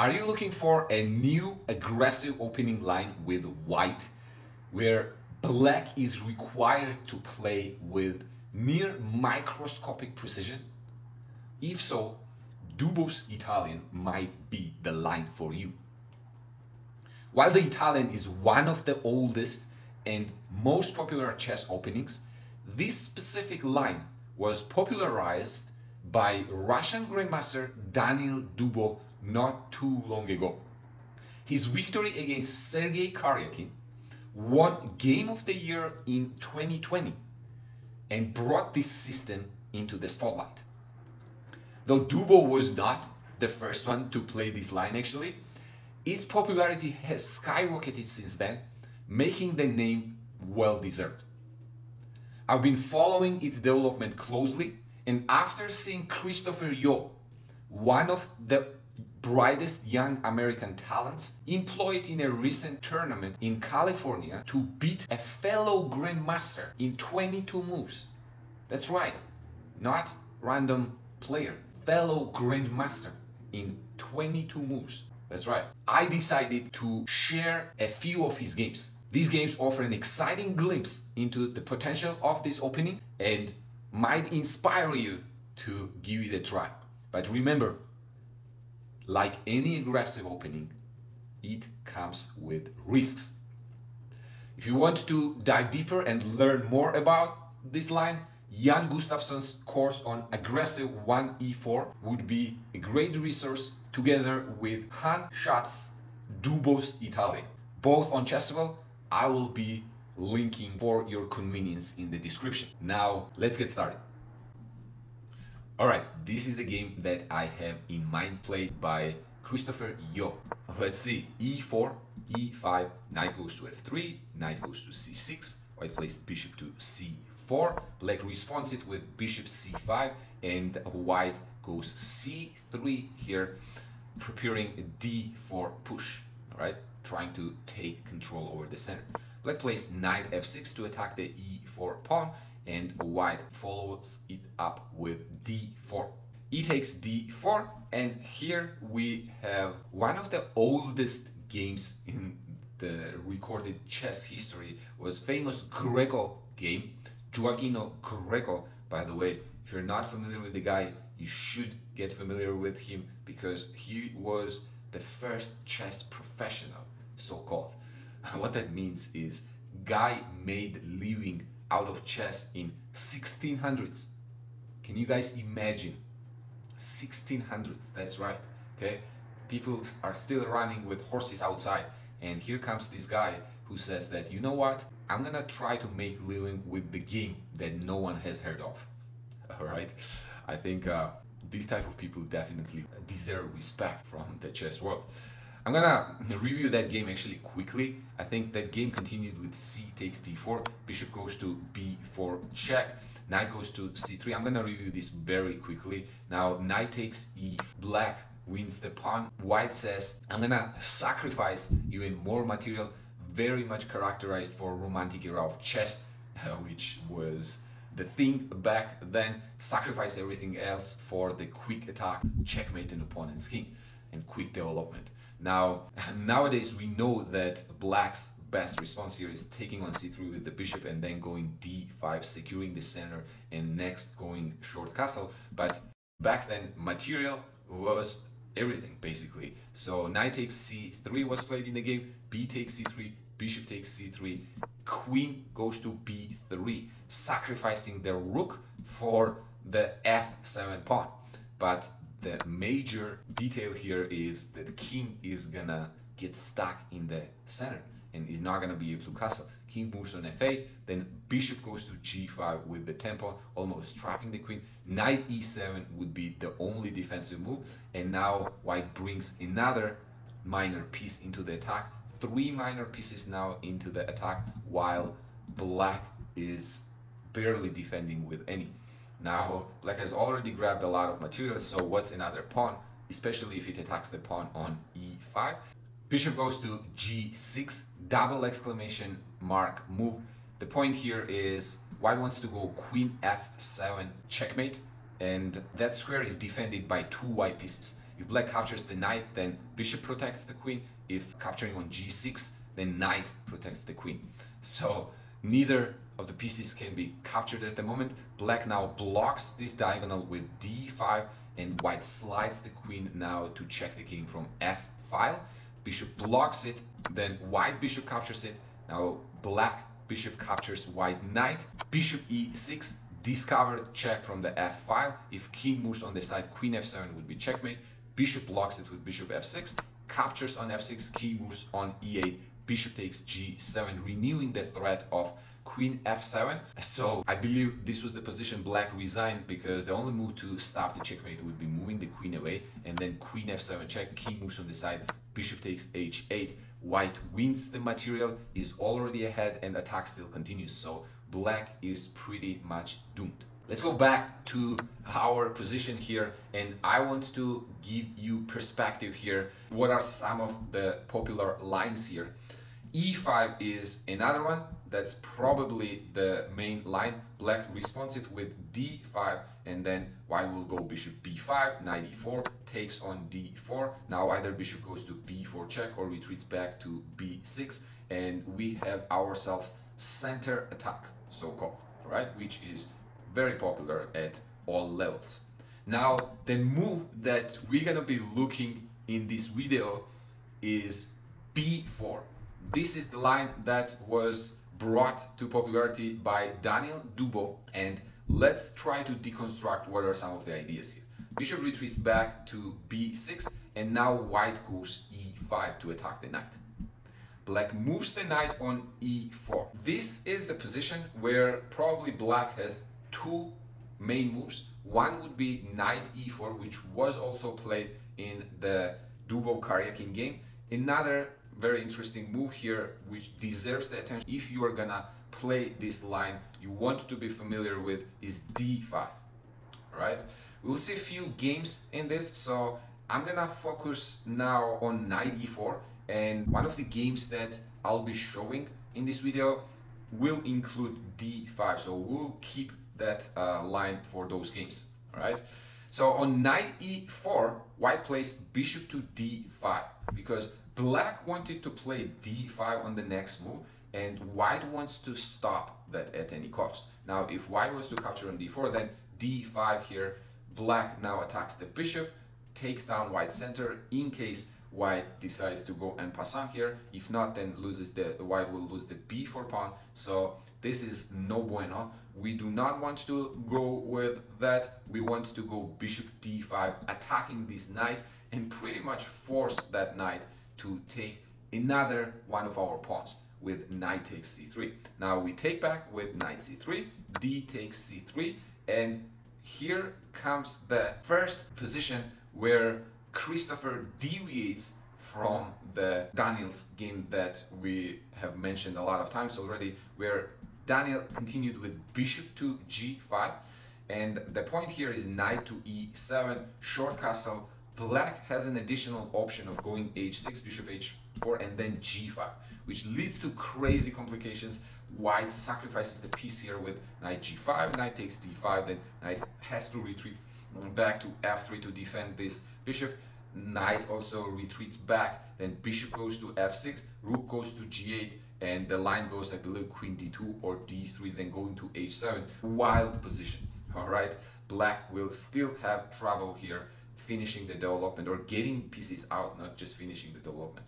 Are you looking for a new aggressive opening line with white, where black is required to play with near microscopic precision? If so, Dubov Italian might be the line for you. While the Italian is one of the oldest and most popular chess openings, this specific line was popularized by Russian Grandmaster Daniil Dubov not too long ago. His victory against Sergei Karjakin won Game of the Year in 2020 and brought this system into the spotlight. Though Dubov was not the first one to play this line actually, its popularity has skyrocketed since then, making the name well deserved. I've been following its development closely, and after seeing Christopher Yoo, one of the brightest young American talents, employed in a recent tournament in California to beat a fellow grandmaster in 22 moves. That's right, not random player, fellow grandmaster in 22 moves. That's right. I decided to share a few of his games. These games offer an exciting glimpse into the potential of this opening and might inspire you to give it a try. But remember, like any aggressive opening, it comes with risks. If you want to dive deeper and learn more about this line, Jan Gustafsson's course on aggressive 1e4 would be a great resource, together with Han Schatz's Dubov Italian. Both on Chessable. I will be linking for your convenience in the description. Now, let's get started. Alright, this is the game that I have in mind, played by Christopher Yoo. Let's see. E4, E5, knight goes to F3, knight goes to C6, white plays bishop to C4, black responds it with bishop C5, and white goes C3 here, preparing a D4 push, alright, trying to take control over the center. Black plays knight F6 to attack the E4 pawn, and white follows it up with D4. E takes D4, and here we have one of the oldest games in the recorded chess history, was famous Grecco game. Gioacchino Grecco, by the way, if you're not familiar with the guy, you should get familiar with him, because he was the first chess professional, so-called. What that means is, guy made living out of chess in 1600s. Can you guys imagine? 1600s, that's right, okay? People are still running with horses outside, and here comes this guy who says that, you know what, I'm gonna try to make living with the game that no one has heard of. All right, I think these type of people definitely deserve respect from the chess world. I'm gonna review that game actually quickly. I think that game continued with c takes d4, bishop goes to b4 check, knight goes to c3. I'm gonna review this very quickly. Now, knight takes e, black wins the pawn. White says, I'm gonna sacrifice even more material, very much characterized for romantic era of chess, which was the thing back then. Sacrifice everything else for the quick attack, checkmate an opponent's king, and quick development. Now, nowadays we know that black's best response here is taking on c3 with the bishop and then going d5, securing the center, and next going short castle. But back then, material was everything basically. So knight takes c3 was played in the game, b takes c3, bishop takes c3, queen goes to b3, sacrificing the rook for the f7 pawn. But the major detail here is that the king is gonna get stuck in the center and is not gonna be able to castle. King moves on f8, then bishop goes to g5 with the tempo, almost trapping the queen. Knight e7 would be the only defensive move, and now white brings another minor piece into the attack. 3 minor pieces now into the attack, while black is barely defending with any. Now, black has already grabbed a lot of material, so what's another pawn, especially if it attacks the pawn on e5? Bishop goes to g6, double exclamation mark move. The point here is white wants to go queen f7 checkmate, and that square is defended by 2 white pieces. If black captures the knight, then bishop protects the queen. If capturing on g6, then knight protects the queen. So neither of the pieces can be captured at the moment. Black now blocks this diagonal with d5, and white slides the queen now to check the king from f file. Bishop blocks it, then white bishop captures it. Now black bishop captures white knight. Bishop e6, discovered check from the f file. If king moves on the side, queen f7 would be checkmate. Bishop blocks it with bishop f6, captures on f6, king moves on e8, bishop takes g7, renewing the threat of queen f7. So I believe this was the position black resigned, because the only move to stop the checkmate would be moving the queen away, and then queen f7 check, king moves on the side, bishop takes h8, white wins the material, is already ahead, and attack still continues. So black is pretty much doomed. Let's go back to our position here, and I want to give you perspective here. What are some of the popular lines here? e5 is another one. That's probably the main line. Black responds it with d5, and then white will go bishop b5, knight e4, takes on d4. Now either bishop goes to b4 check or retreats back to b6, and we have ourselves center attack, so-called, right? Which is very popular at all levels. Now, the move that we're gonna be looking in this video is b4. This is the line that was brought to popularity by Daniil, Dubov, and let's try to deconstruct what are some of the ideas here. Bishop retreats back to b6, and now white goes e5 to attack the knight. Black moves the knight on e4. This is the position where probably black has two main moves. One would be knight e4, which was also played in the Dubov Karjakin game. Another very interesting move here, which deserves the attention if you are gonna play this line, you want to be familiar with, is d5. Right? We'll see a few games in this, so I'm gonna focus now on knight e4, and one of the games that I'll be showing in this video will include d5, so we'll keep that line for those games. All right, so on knight e4, white plays bishop to d5 because black wanted to play d5 on the next move, and white wants to stop that at any cost. Now if white was to capture on d4, then d5 here, black now attacks the bishop, takes down white's center in case white decides to go en passant here. If not, then loses white will lose the b4 pawn. So this is no bueno. We do not want to go with that. We want to go bishop d5, attacking this knight and pretty much force that knight to take another one of our pawns with knight takes c3. Now we take back with knight c3, d takes c3, and here comes the first position where Christopher deviates from the Daniil's game that we have mentioned a lot of times already, where Daniil continued with bishop to g5, and the point here is knight to e7, short castle. Black has an additional option of going h6, bishop h4, and then g5, which leads to crazy complications. White sacrifices the piece here with knight g5, knight takes d5, then knight has to retreat back to f3 to defend this bishop. Knight also retreats back, then bishop goes to f6, rook goes to g8, and the line goes, I believe, queen d2 or d3, then going to h7. Wild position. All right, black will still have trouble here finishing the development or getting pieces out, not just finishing the development.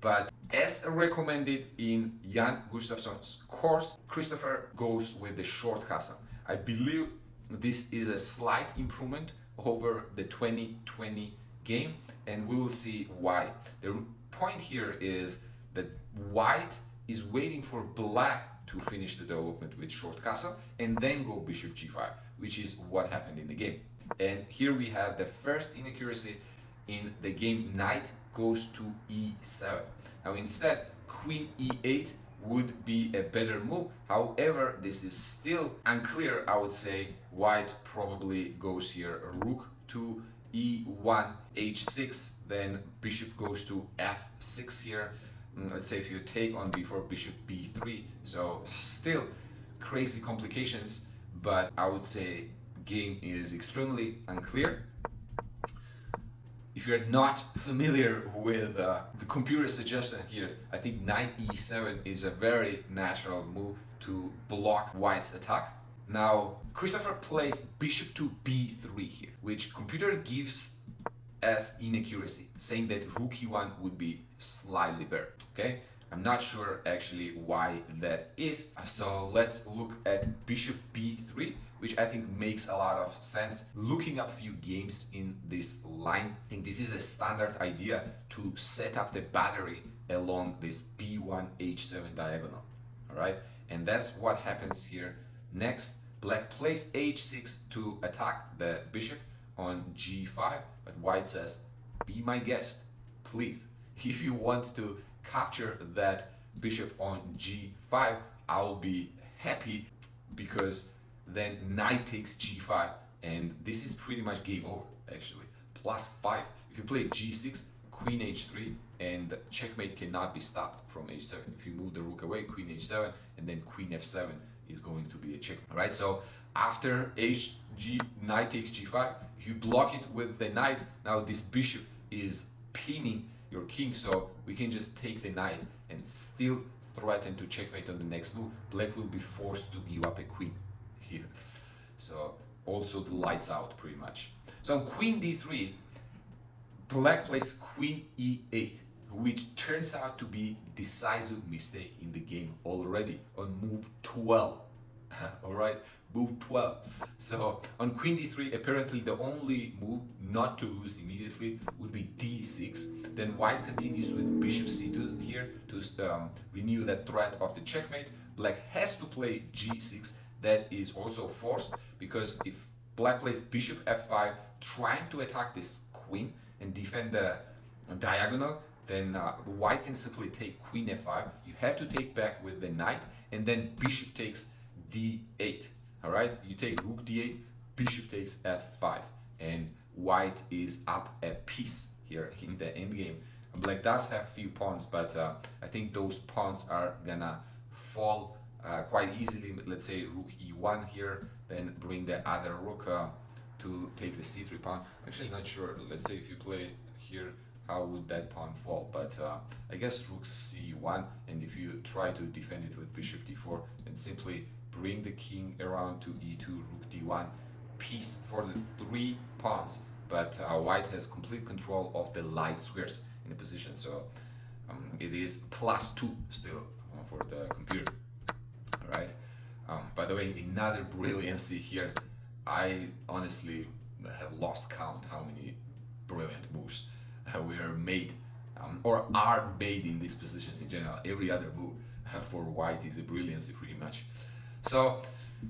But as recommended in Jan Gustafsson's course, Christopher goes with the short castle. I believe this is a slight improvement over the 2020 game, and we will see why. The point here is that white is waiting for black to finish the development with short castle and then go bishop g5, which is what happened in the game. And here we have the first inaccuracy in the game. Knight goes to e7. Now instead, queen e8 would be a better move. However, this is still unclear. I would say white probably goes here, rook to e1, h6, then bishop goes to f6 here. Let's say if you take on b4, bishop b3. So still crazy complications, but I would say game is extremely unclear. if you're not familiar with the computer suggestion here, I think knight e7 is a very natural move to block white's attack. Now, Christopher plays bishop to b3 here, which computer gives as inaccuracy, saying that rook e1 would be slightly better, okay? I'm not sure actually why that is. So let's look at bishop b3, which I think makes a lot of sense. Looking up a few games in this line, I think this is a standard idea to set up the battery along this b1 h7 diagonal, all right? And that's what happens here. Next, black plays h6 to attack the bishop on g5, but white says, be my guest, please. If you want to capture that bishop on g5, I'll be happy, because then knight takes g5, and this is pretty much game over actually. +5. If you play g6, queen h3, and checkmate cannot be stopped from h7. If you move the rook away, queen h7, and then queen f7 is going to be a check. All right, so after knight takes g5, if you block it with the knight, now this bishop is pinning your king, so we can just take the knight and still threaten to checkmate on the next move. Black will be forced to give up a queen here. So also the lights out pretty much. So on queen d3, black plays queen e8, which turns out to be decisive mistake in the game already on move 12. All right, move 12. So on queen d3, apparently the only move not to lose immediately would be d6. Then white continues with bishop c2 here to renew that threat of the checkmate. Black has to play g6. That is also forced, because if black plays bishop f5, trying to attack this queen and defend the diagonal, then white can simply take queen f5. You have to take back with the knight, and then bishop takes d8. All right, you take rook d8, bishop takes f5, and white is up a piece here in the endgame. Black does have few pawns, but I think those pawns are gonna fall quite easily. Let's say rook e1 here, then bring the other rook to take the c3 pawn. I'm actually not sure. Let's say if you play here, how would that pawn fall? But I guess rook c1, and if you try to defend it with bishop d4, then simply bring the king around to e2, rook d1, piece for the 3 pawns. But white has complete control of the light squares in the position, so it is +2 still for the computer. All right. By the way, another brilliancy here. I honestly have lost count how many brilliant moves were made or are made in these positions in general. Every other move for white is a brilliancy pretty much. So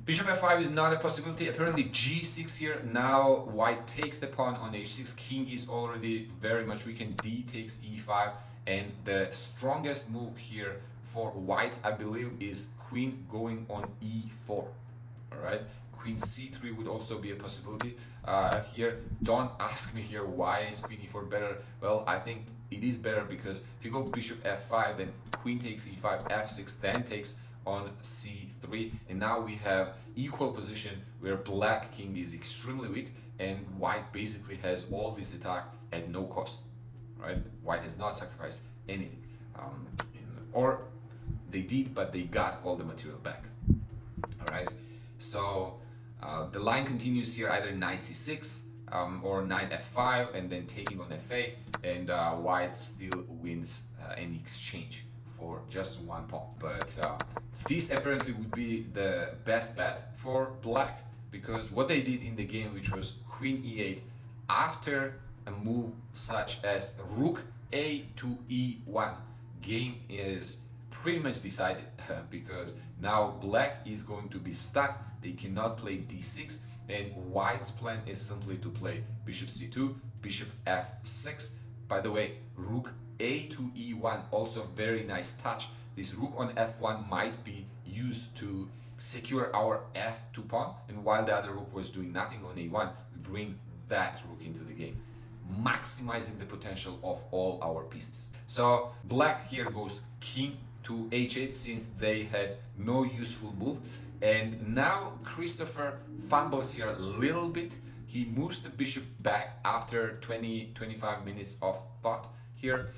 bishop f5 is not a possibility. Apparently g6 here. Now white takes the pawn on h6. King is already very much weakened. D takes e5, and the strongest move here for white, I believe, is queen going on e4. All right, queen c3 would also be a possibility here. Don't ask me here why is queen e4 better. Well, I think it is better because if you go bishop f5, then queen takes e5, f6, then takes on c3, and now we have equal position where black king is extremely weak and white basically has all this attack at no cost. Right, white has not sacrificed anything, or they did, but they got all the material back. All right, so the line continues here, either knight c6 or knight f5, and then taking on f8, and white still wins an exchange for just 1 pawn. But this apparently would be the best bet for black, because what they did in the game, which was queen e8, after a move such as rook a to e1, game is pretty much decided because now black is going to be stuck. They cannot play d6, and white's plan is simply to play bishop c2, bishop f6. By the way, rook a to e1, also very nice touch. This rook on f1 might be used to secure our f2 pawn, and while the other rook was doing nothing on a1, we bring that rook into the game, maximizing the potential of all our pieces. So black here goes king to h8 since they had no useful move, and now Christopher fumbles here a little bit. he moves the bishop back after 20-25 minutes of thought here.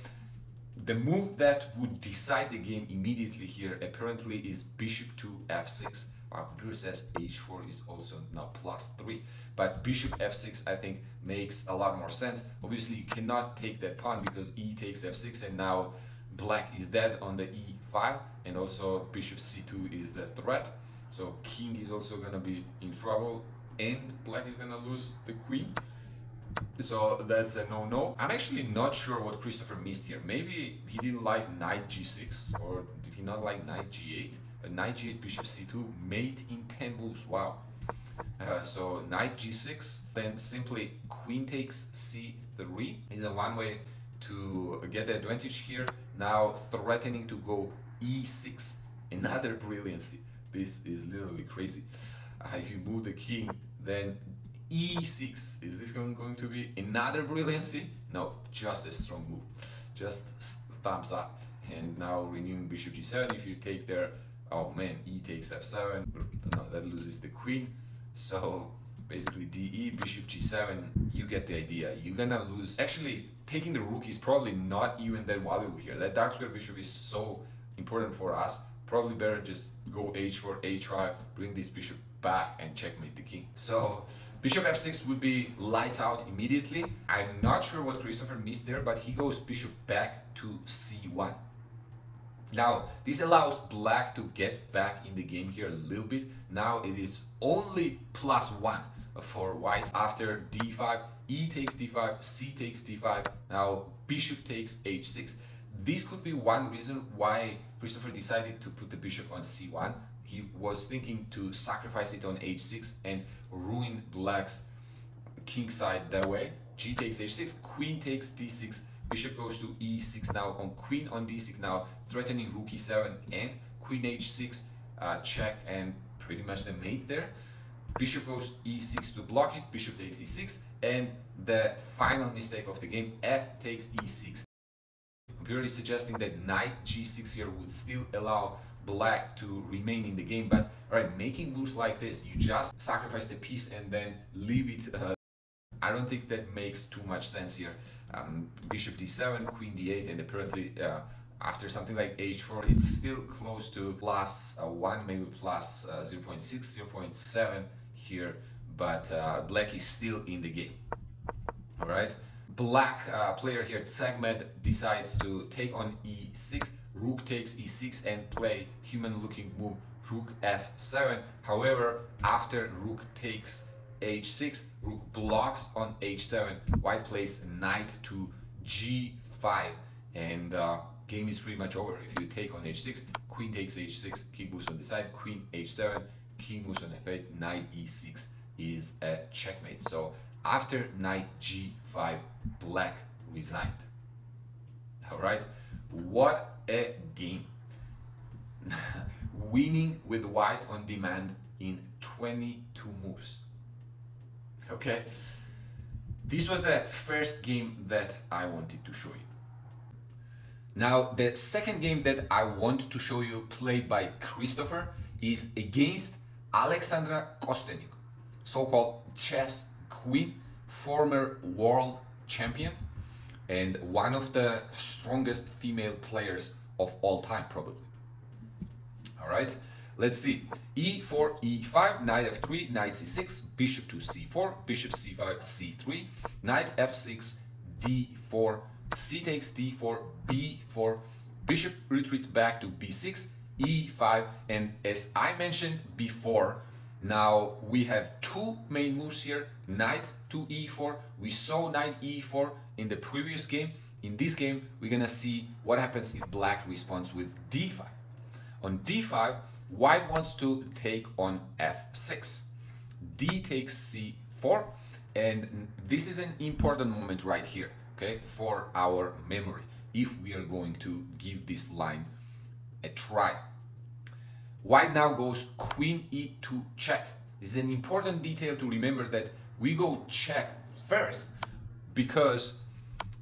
The move that would decide the game immediately here apparently is bishop to f6. Our computer says h4 is also now +3, but bishop f6 I think makes a lot more sense. Obviously you cannot take that pawn because e takes f6 and now black is dead on the e file, and also bishop c2 is the threat. So king is also gonna be in trouble and black is gonna lose the queen. So that's a no-no. I'm actually not sure what Christopher missed here. Maybe he didn't like knight g6, or did he not like knight g8? Knight g8, bishop c2, mate in 10 moves. Wow. So knight g6, then simply queen takes c3 is a one way to get the advantage here. Now threatening to go e6, another brilliancy. This is literally crazy. If you move the king, then e6, is this going to be another brilliancy? No, just a strong move, just thumbs up. And now renewing bishop g7. If you take there, oh man, e takes f7, no, that loses the queen. So basically de, bishop g7, you get the idea. You're gonna lose. Actually, taking the rook is probably not even that valuable here. That dark square bishop is so important for us. Probably better just go h4, h5, bring this bishop back and checkmate the king. So bishop f6 would be lights out immediately. I'm not sure what Christopher missed there, but he goes bishop back to c1. Now this allows black to get back in the game here a little bit. Now it is only +1 for white. After d5, e takes d5, c takes d5, now bishop takes h6. This could be one reason why Christopher decided to put the bishop on c1. He was thinking to sacrifice it on h6 and ruin black's king side that way. G takes h6, queen takes d6, bishop goes to e6 now on queen on d6 now, threatening rook e7 and queen h6, check and pretty much the mate there. Bishop goes e6 to block it, bishop takes e6, and the final mistake of the game, f takes e6. Computer is suggesting that knight g6 here would still allow black to remain in the game, but alright, making moves like this, you just sacrifice the piece and then leave it. I don't think that makes too much sense here. Bishop d7, queen d8, and apparently after something like h4, it's still close to +1, maybe plus 0.6, 0.7 here, but black is still in the game. Alright, black player here, Tsegmed, decides to take on e6, rook takes e6 and play human looking move rook f7. However, after rook takes h6, rook blocks on h7, white plays knight to g5, and game is pretty much over. If you take on h6, queen takes h6, king moves on the side, queen h7, king moves on f8, knight e6 is a checkmate. So after knight g5, black resigned. Alright, what a game. Winning with white on demand in 22 moves. Okay, this was the first game that I wanted to show you. Now the second game that I want to show you, played by Christopher, is against Alexandra Kosteniuk, so-called chess queen, former world champion, and one of the strongest female players of all time, probably. All right, let's see. e4, e5, knight f3, knight c6, bishop to c4, bishop c5, c3, knight f6, d4, c takes d4, b4, bishop retreats back to b6, e5, and as I mentioned before, now we have two main moves here, knight to e4. We saw knight e4 in the previous game. In this game, we're gonna see what happens if black responds with d5. On d5, white wants to take on f6. D takes c4, and this is an important moment right here, okay, for our memory, if we are going to give this line a try. White now goes queen e2 check. This is an important detail to remember, that we go check first because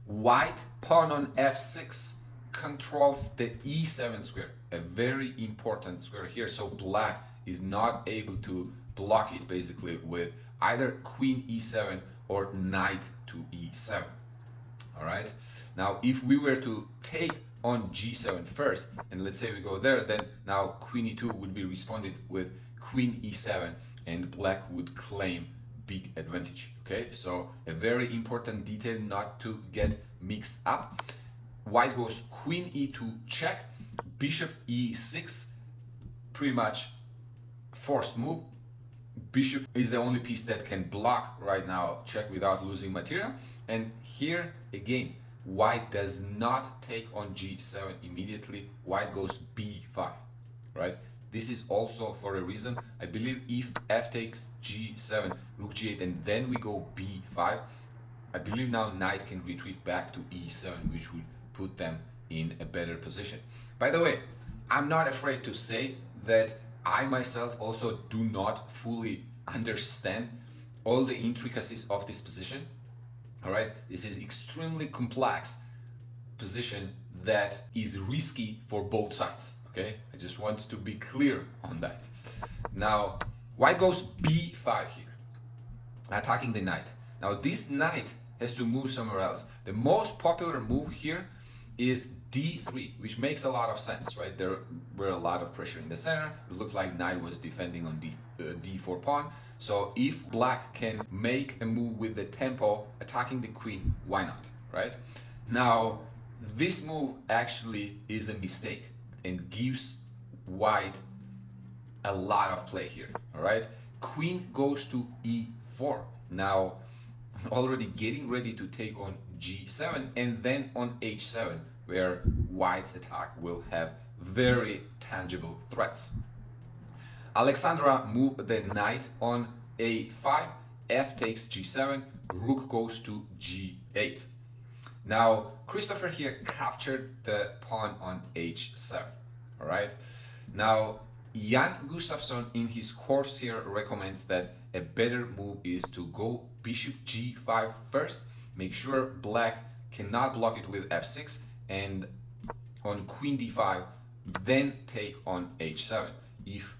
white pawn on f6 controls the e7 square, a very important square here, so black is not able to block it basically with either queen e7 or knight to e7. All right. Now, if we were to take on g7 first, and let's say we go there, then now queen e2 would be responded with queen e7, and black would claim big advantage. Okay, so a very important detail not to get mixed up. White goes queen e2 check, bishop e6, pretty much forced move. Bishop is the only piece that can block right now check without losing material. And here again, white does not take on g7 immediately. White goes b5, right? This is also for a reason. I believe if f takes g7, rook g8, and then we go b5, I believe now knight can retreat back to e7, which would put them in a better position. By the way, I'm not afraid to say that I myself also do not fully understand all the intricacies of this position. All right, this is extremely complex position that is risky for both sides. Okay, I just want to be clear on that. Now, white goes b5 here, attacking the knight. Now, this knight has to move somewhere else. The most popular move here is d3, which makes a lot of sense, right? There were a lot of pressure in the center. It looked like knight was defending on d4 pawn. So if black can make a move with the tempo attacking the queen, why not, right? Now, this move actually is a mistake and gives white a lot of play here, all right? Queen goes to e4. Now, already getting ready to take on g7 and then on h7, where white's attack will have very tangible threats. Alexandra moved the knight on a5, f takes g7, rook goes to g8. Now, Christopher here captured the pawn on h7, all right? Now, Jan Gustafsson in his course here recommends that a better move is to go bishop g5 first, make sure black cannot block it with f6, and on queen d5, then take on h7. If,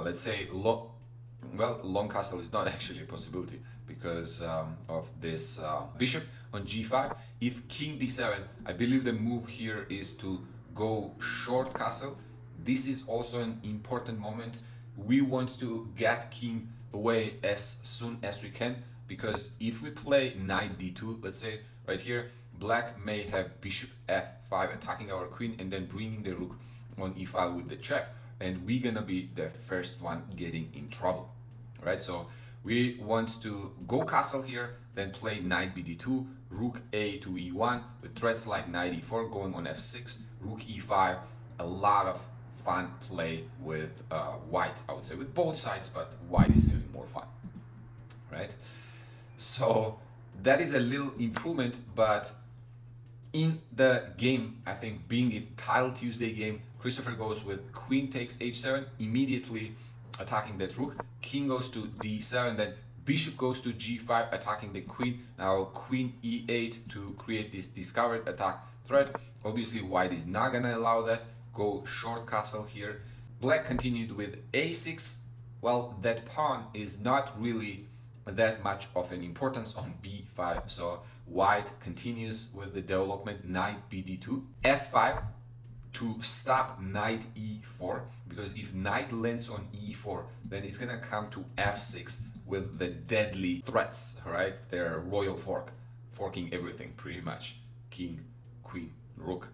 let's say, long castle is not actually a possibility because of this bishop on g5. If king d7, I believe the move here is to go short castle. This is also an important moment. We want to get king away as soon as we can, because if we play knight d2, let's say right here, black may have bishop f5 attacking our queen and then bringing the rook on e5 with the check, and we're gonna be the first one getting in trouble. All right, so we want to go castle here, then play knight bd2, rook a to e1 with threats like knight e4 going on f6, rook e5. A lot of fun play with white, I would say, with both sides, but white is having more fun, right? So that is a little improvement, but in the game, I think being a Title Tuesday game, Christopher goes with queen takes h7, immediately attacking that rook, king goes to d7, then bishop goes to g5, attacking the queen. Now queen e8 to create this discovered attack threat. Obviously white is not gonna allow that. Go short castle here. Black continued with a6. Well, that pawn is not really that much of an importance on b5, so white continues with the development knight bd2, f5 to stop knight e4, because if knight lands on e4, then it's gonna come to f6 with the deadly threats, right? They're royal forking everything pretty much, king, queen, rook.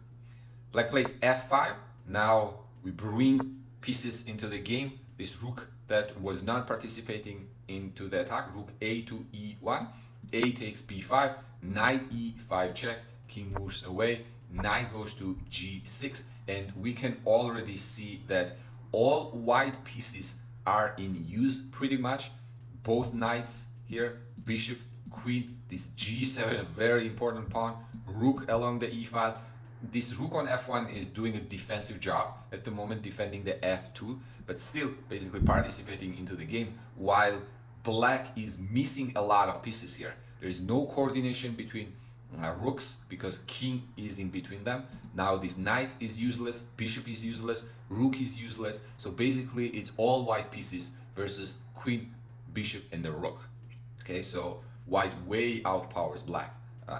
Black plays f5. Now we bring pieces into the game. This rook that was not participating into the attack, rook a to e1, a takes b5, knight e5 check, king moves away, knight goes to g6, and we can already see that all white pieces are in use pretty much. Both knights here, bishop, queen, this g7, a very important pawn, rook along the e file. This rook on f1 is doing a defensive job at the moment, defending the f2, but still basically participating into the game, while black is missing a lot of pieces here. There is no coordination between rooks because king is in between them. Now this knight is useless, bishop is useless, rook is useless. So basically it's all white pieces versus queen, bishop and the rook. Okay, so white way outpowers black,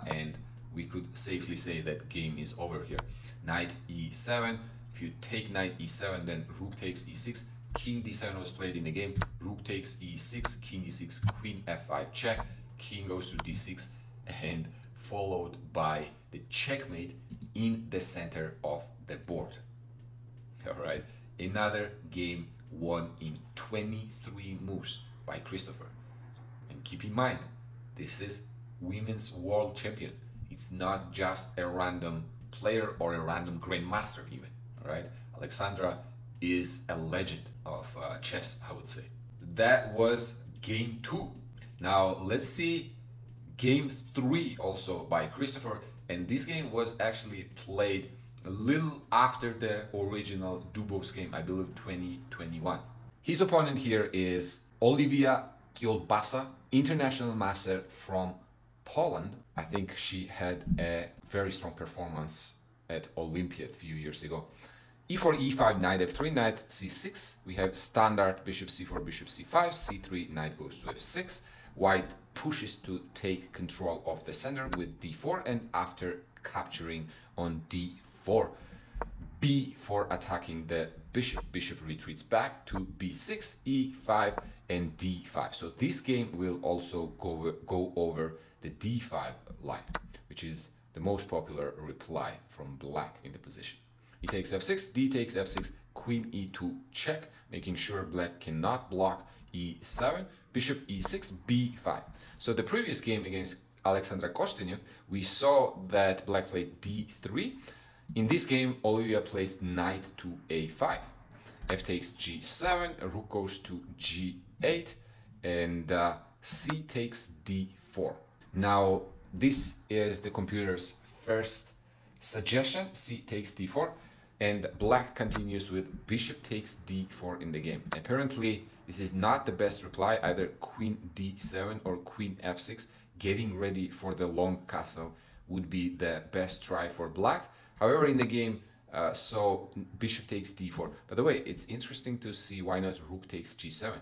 and we could safely say that game is over here. Knight e7. If you take knight e7, then rook takes e6. King d7 was played in the game. Rook takes e6, king e6, queen f5 check. King goes to d6, and followed by the checkmate in the center of the board. All right, another game won in 23 moves by Christopher. And keep in mind, this is women's world champion. It's not just a random player or a random grandmaster even. All right, Alexandra is a legend of chess, I would say. That was game 2. Now let's see game 3 also by Christopher, and this game was actually played a little after the original Dubov's game, I believe 2021. His opponent here is Oliwia Kiolbasa, international master from Poland. I think she had a very strong performance at Olympia a few years ago. e4, e5, knight f3, knight c6. We have standard bishop c4, bishop c5, c3, knight goes to f6. White pushes to take control of the center with d4, and after capturing on d4, b4 attacking the bishop. Bishop retreats back to b6, e5, and d5. So this game will also go over the d5 line, which is the most popular reply from black in the position. E takes f6, d takes f6, queen e2 check, making sure black cannot block e7, bishop e6, b5. So the previous game against Alexandra Kosteniuk, we saw that black played d3. In this game, Oliwia plays knight to a5. F takes g7, rook goes to g8, and c takes d4. Now, this is the computer's first suggestion, c takes d4, and black continues with bishop takes d4 in the game. Apparently, this is not the best reply, either queen d7 or queen f6. Getting ready for the long castle would be the best try for black. However, in the game, so bishop takes d4. By the way, it's interesting to see why not rook takes g7.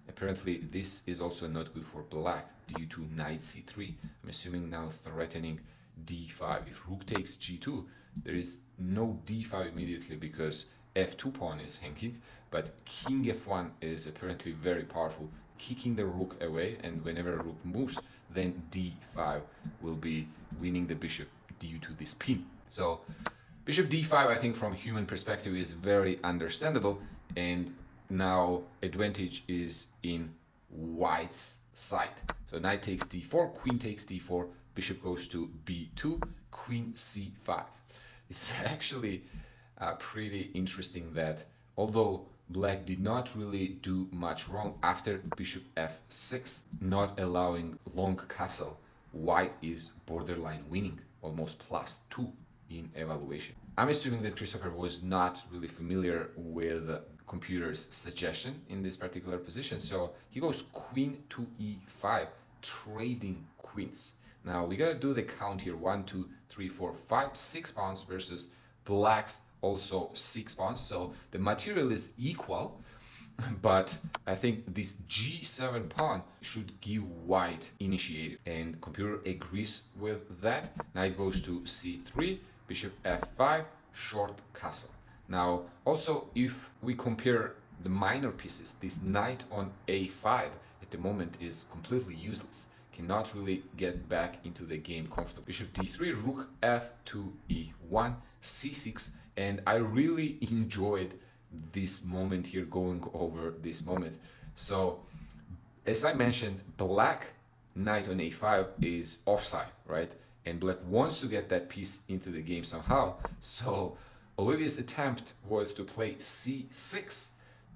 Apparently, this is also not good for black due to knight c3. I'm assuming now threatening d5. If rook takes g2, there is no d5 immediately because f2 pawn is hanging, but king f1 is apparently very powerful, kicking the rook away, and whenever rook moves, then d5 will be winning the bishop due to this pin. So bishop d5, I think from human perspective, is very understandable, and now advantage is in white's side. So knight takes d4, queen takes d4, bishop goes to b2, queen c5. It's actually pretty interesting that although black did not really do much wrong after bishop f6, not allowing long castle, white is borderline winning, almost +2 in evaluation. I'm assuming that Christopher was not really familiar with the computer's suggestion in this particular position, so he goes queen to e5, trading queens. Now we gotta do the count here: 1, 2, 3, 4, 5, 6 pawns versus black's also 6 pawns. So the material is equal, but I think this g7 pawn should give white initiative, and computer agrees with that. Knight goes to c3, bishop f5, short castle. Now also, if we compare the minor pieces, this knight on a5 at the moment is completely useless, cannot really get back into the game comfortably. Bishop d3, rook f2, e1, c6, and I really enjoyed this moment here, going over this moment. So as I mentioned, black knight on a5 is offside, right? And black wants to get that piece into the game somehow. So Oliwia's attempt was to play c6,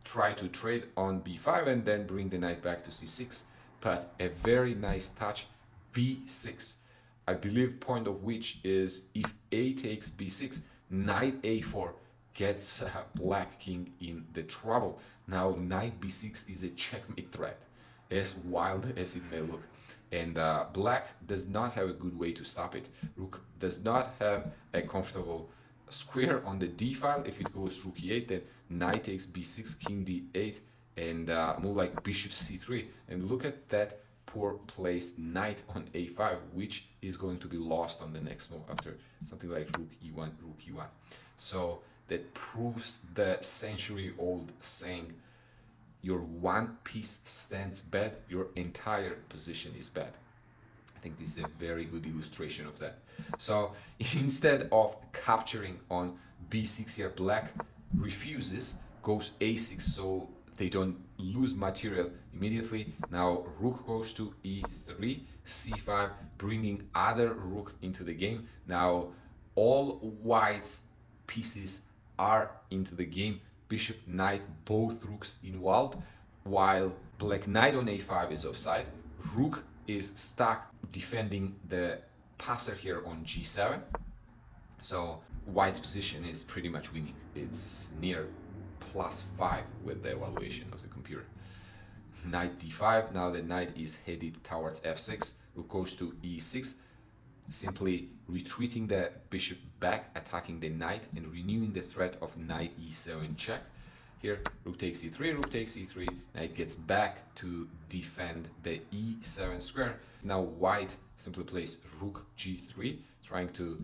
try to trade on b5 and then bring the knight back to c6. But a very nice touch, b6. I believe point of which is if a takes b6, knight a4 gets black king in the trouble. Now knight b6 is a checkmate threat, as wild as it may look. And black does not have a good way to stop it. Rook does not have a comfortable square on the d file. If it goes rook e8, then knight takes b6, king d8, and move like bishop c3, and look at that poor placed knight on a5, which is going to be lost on the next move after something like rook e1, rook e1. So that proves the century-old saying, your one piece stands bad, your entire position is bad. I think this is a very good illustration of that. So instead of capturing on b6 here, black refuses, goes a6, so they don't lose material immediately. Now rook goes to e3, c5, bringing other rook into the game. Now all white's pieces are into the game. Bishop, knight, both rooks involved, while black knight on a5 is offside. Rook is stuck defending the passer here on g7. So white's position is pretty much winning. It's near +5 with the evaluation of the computer. Knight d5, now the knight is headed towards f6, rook goes to e6, simply retreating the bishop back, attacking the knight, and renewing the threat of knight e7 check. Here, rook takes e3, rook takes e3, knight gets back to defend the e7 square. Now white simply plays rook g3, trying to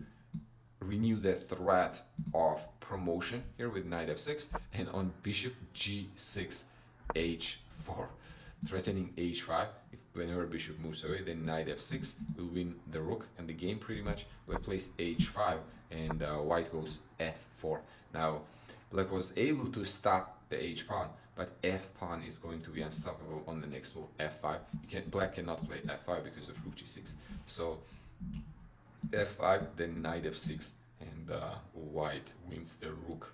renew the threat of promotion here with knight f6, and on bishop g6, h4, threatening h5. If whenever bishop moves away, then knight f6 will win the rook and the game pretty much. Black plays h5, and white goes f4. Now black was able to stop the h pawn, but f pawn is going to be unstoppable on the next move, f5. Black cannot play f5 because of rook g6. So f5, then knight f6, and white wins the rook.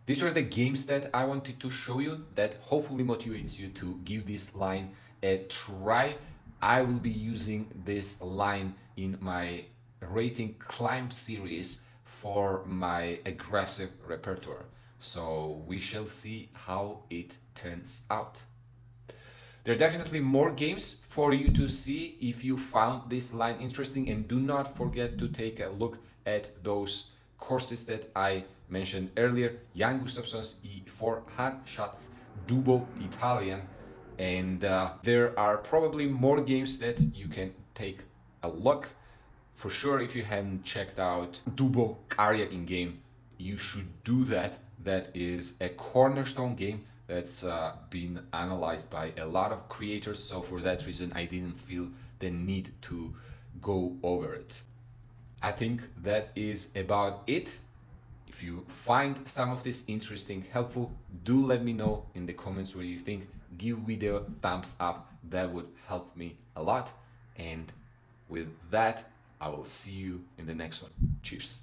These were the games that I wanted to show you that hopefully motivates you to give this line a try. I will be using this line in my rating climb series for my aggressive repertoire. So we shall see how it turns out. There are definitely more games for you to see if you found this line interesting, and do not forget to take a look at those courses that I mentioned earlier: Jan Gustafsson's E4, Hans Schatz's Dubov Italian, and there are probably more games that you can take a look. For sure, if you haven't checked out Dubov Karjakin game, you should do that. That is a cornerstone game that's been analyzed by a lot of creators, so for that reason I didn't feel the need to go over it. I think that is about it. If you find some of this interesting, helpful, do let me know in the comments what you think. Give video a thumbs up, that would help me a lot. And with that, I will see you in the next one. Cheers.